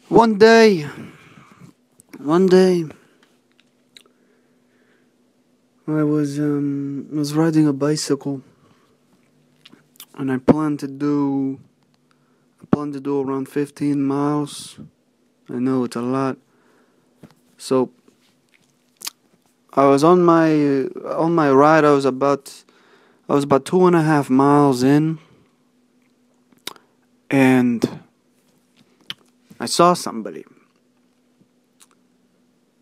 One day, one day, I was riding a bicycle, and I planned to do around 15 miles. I know it's a lot. So I was on my ride. I was about 2.5 miles in, and I saw somebody,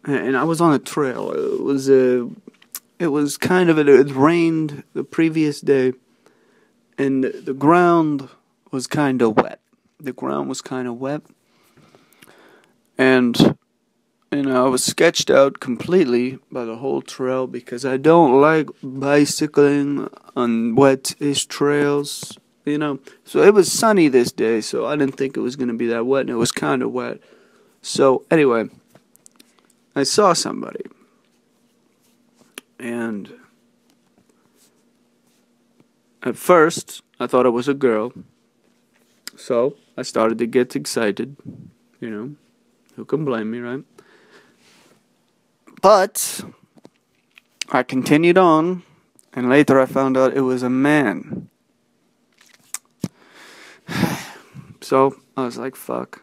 and I was on a trail. It was kind of it rained the previous day, and the ground was kind of wet. The ground was kind of wet, and I was sketched out completely by the whole trail because I don't like bicycling on wet-ish trails. So it was sunny this day, so I didn't think it was gonna be that wet, and it was kind of wet. So anyway, I saw somebody, and at first I thought it was a girl. So I started to get excited. Who can blame me, right? But I continued on, and later I found out it was a man. So I was like, fuck.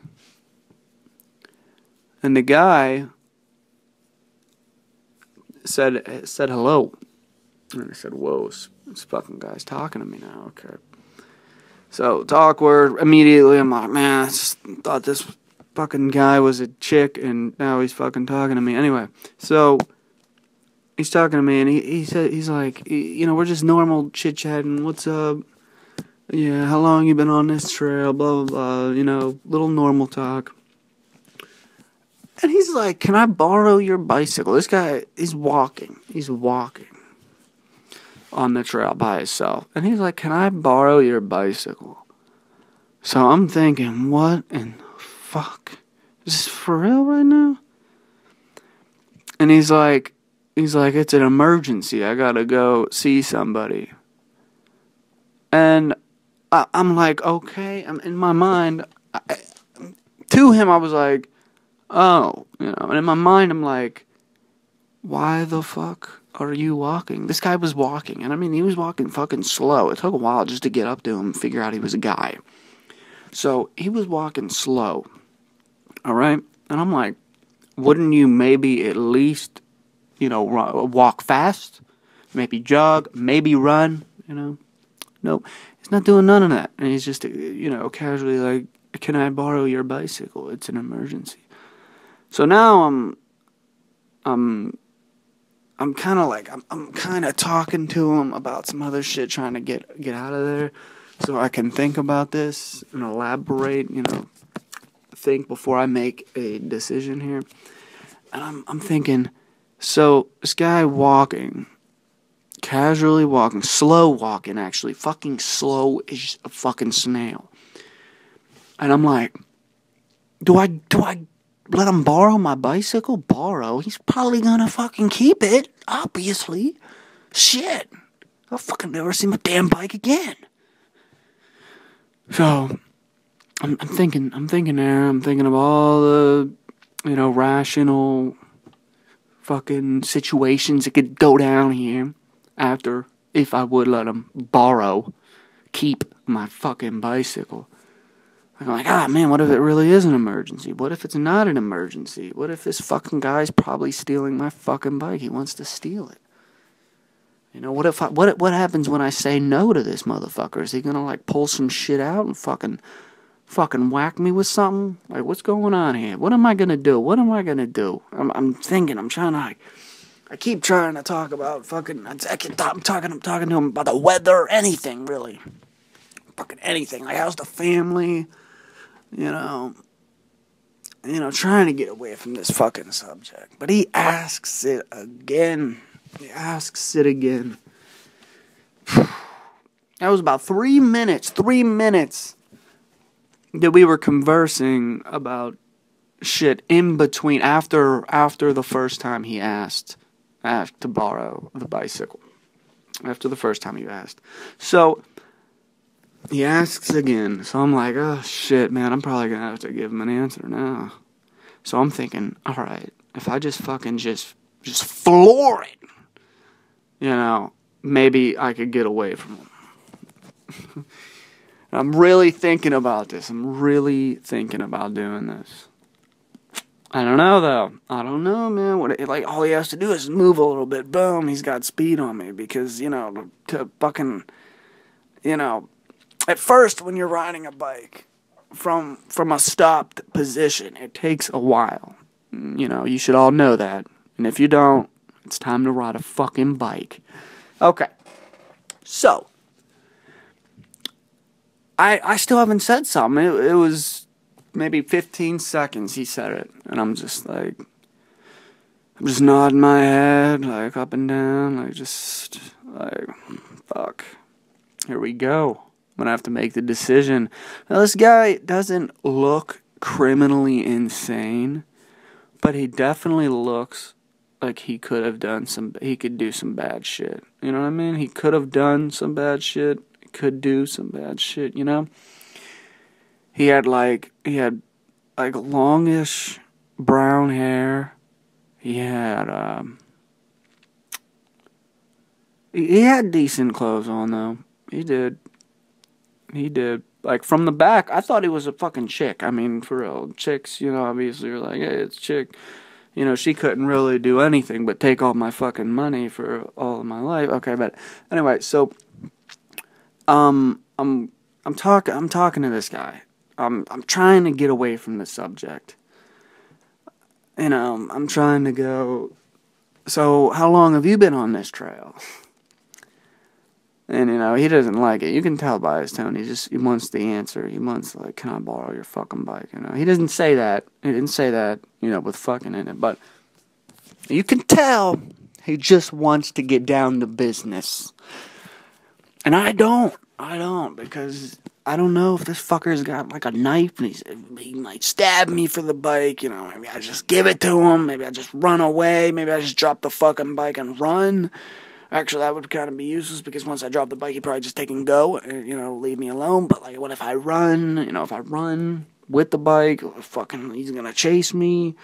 And the guy said hello. And I said, whoa, this fucking guy's talking to me now. Okay. So it's awkward. Immediately I'm like, man, I just thought this fucking guy was a chick, and now he's fucking talking to me. Anyway, so he's talking to me, and he's like, we're just normal chit chatting. What's up? Yeah, how long you been on this trail? Blah blah blah. Little normal talk. And he's like, can I borrow your bicycle? This guy is walking. He's walking on the trail by himself, and he's like, can I borrow your bicycle? So I'm thinking, what in the fuck? Is this for real right now? And he's like, it's an emergency. I gotta go see somebody. And I'm like, okay. I'm in my mind. To him, I was like, oh, And in my mind, I'm like, why the fuck are you walking? This guy was walking, and I mean, he was walking fucking slow. It took a while just to get up to him and figure out he was a guy. So he was walking slow. All right, and I'm like, wouldn't you maybe at least, walk fast, maybe jog, maybe run, Nope, he's not doing none of that, and he's just, casually like, can I borrow your bicycle? It's an emergency. So now I'm kind of like, I'm kind of talking to him about some other shit, trying to get out of there, so I can think about this and elaborate, think before I make a decision here. And I'm thinking, so this guy walking, casually walking, slow walking, actually, fucking slow as a fucking snail. And I'm like, do I let him borrow my bicycle? Borrow? He's probably gonna fucking keep it, obviously. Shit. I'll fucking never see my damn bike again. So I'm thinking there. I'm thinking of all the, rational fucking situations that could go down here after, if I would let him keep my fucking bicycle. I'm like, man, what if it really is an emergency? What if it's not an emergency? What if this fucking guy's probably stealing my fucking bike? He wants to steal it. What happens when I say no to this motherfucker? Is he gonna pull some shit out and fucking whack me with something? Like, what's going on here? What am I gonna do? I'm thinking. I'm trying to. I keep trying to talk about fucking. I'm talking to him about the weather, anything really. Fucking anything. Like, how's the family? Trying to get away from this fucking subject. But he asks it again. That was about 3 minutes. 3 minutes that we were conversing about shit in between, after the first time he asked to borrow the bicycle. After the first time you asked. So He asks again. So I'm like, oh shit, man, I'm probably gonna have to give him an answer now. So I'm thinking, alright, if I just fucking just floor it, you know, maybe I could get away from him. I'm really thinking about this. I'm really thinking about doing this. I don't know, though. I don't know, man. Like, all he has to do is move a little bit. Boom, he's got speed on me. Because, you know, to fucking, you know, at first when you're riding a bike from a stopped position, it takes a while. You know, you should all know that. And if you don't, it's time to ride a fucking bike. Okay. So, I still haven't said something. It was maybe 15 seconds he said it. And I'm just like, I'm just nodding my head, like up and down, like just like, fuck. Here we go. I'm gonna have to make the decision. Now, this guy doesn't look criminally insane, but he definitely looks like he could have done he could do some bad shit. You know what I mean? He could have done some bad shit. Could do some bad shit, you know? He had longish brown hair. He had he had decent clothes on though. He did. Like from the back, I thought he was a fucking chick. I mean, for real. Chicks, you know, obviously are like, hey, it's a chick. You know, she couldn't really do anything but take all my fucking money for all of my life. Okay, but anyway, so I'm talking to this guy. I'm trying to get away from the subject. You know, I'm trying to go, so how long have you been on this trail? And, you know, he doesn't like it. You can tell by his tone. He wants the answer. He wants, like, can I borrow your fucking bike? You know, he doesn't say that. He didn't say that, you know, with fucking in it. But you can tell he just wants to get down to business. And I don't, because I don't know if this fucker's got, like, a knife and he might stab me for the bike, you know. Maybe I just give it to him. Maybe I just run away. Maybe I just drop the fucking bike and run. Actually, that would kind of be useless because once I drop the bike, he'd probably just take and go and, you know, leave me alone. But, like, what if I run? You know, if I run with the bike, fucking, he's gonna chase me.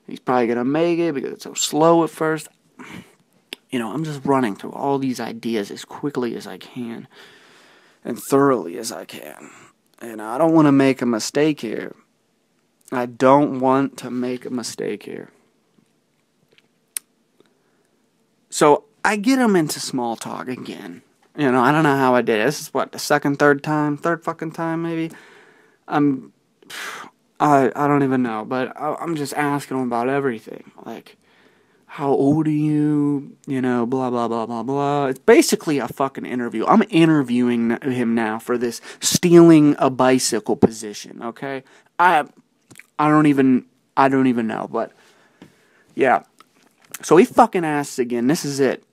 He's probably gonna make it because it's so slow at first. You know, I'm just running through all these ideas as quickly as I can and thoroughly as I can. And I don't want to make a mistake here. I don't want to make a mistake here. So, I get him into small talk again. You know, I don't know how I did it. This is what, the third fucking time maybe? I don't even know, but I'm just asking him about everything. Like, how old are you? You know, blah, blah, blah, blah, blah. It's basically a fucking interview. I'm interviewing him now for this stealing a bicycle position, okay? I don't even know, but yeah. So he fucking asks again. This is it,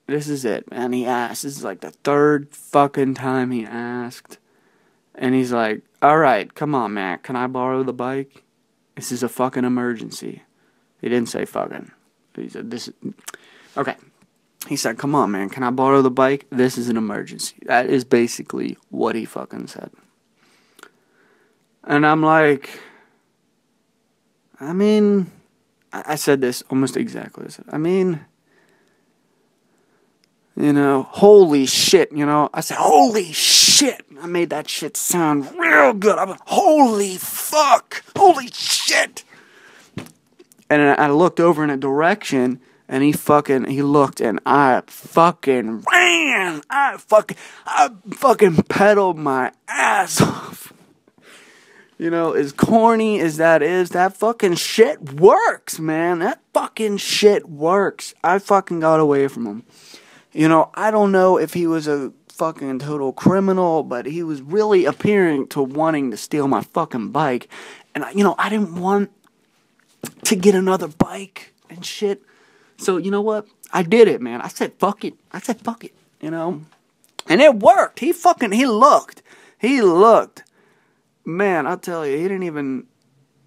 man. He asks. This is like the third fucking time he asked. And he's like, alright, come on, man. Can I borrow the bike? This is a fucking emergency. He didn't say fucking. He said, this is... Okay. He said, come on, man. Can I borrow the bike? This is an emergency. That is basically what he fucking said. And I'm like... I mean... I said this almost exactly. I mean, you know, holy shit, you know. I said, holy shit. I made that shit sound real good. I went, holy fuck. Holy shit. And I looked over in a direction, and he looked, and I fucking ran. I fucking pedaled my ass off. You know, as corny as that is, that fucking shit works, man. That fucking shit works. I fucking got away from him. You know, I don't know if he was a fucking total criminal, but he was really appearing to wanting to steal my fucking bike. And, you know, I didn't want to get another bike and shit. So, you know what? I did it, man. I said, fuck it. You know? And it worked. He looked. Man, I'll tell you,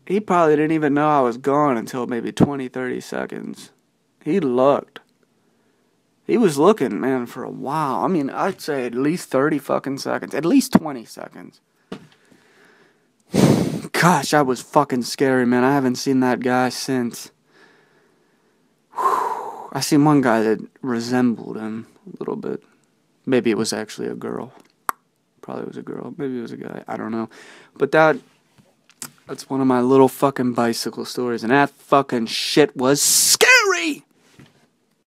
he probably didn't even know I was gone until maybe 20, 30 seconds. He looked. He was looking, man, for a while. I mean, I'd say at least 30 fucking seconds. At least 20 seconds. Gosh, that was fucking scary, man. I haven't seen that guy since. I seen one guy that resembled him a little bit. Maybe it was actually a girl. Probably was a girl. Maybe it was a guy. I don't know. But that's one of my little fucking bicycle stories. And that fucking shit was scary!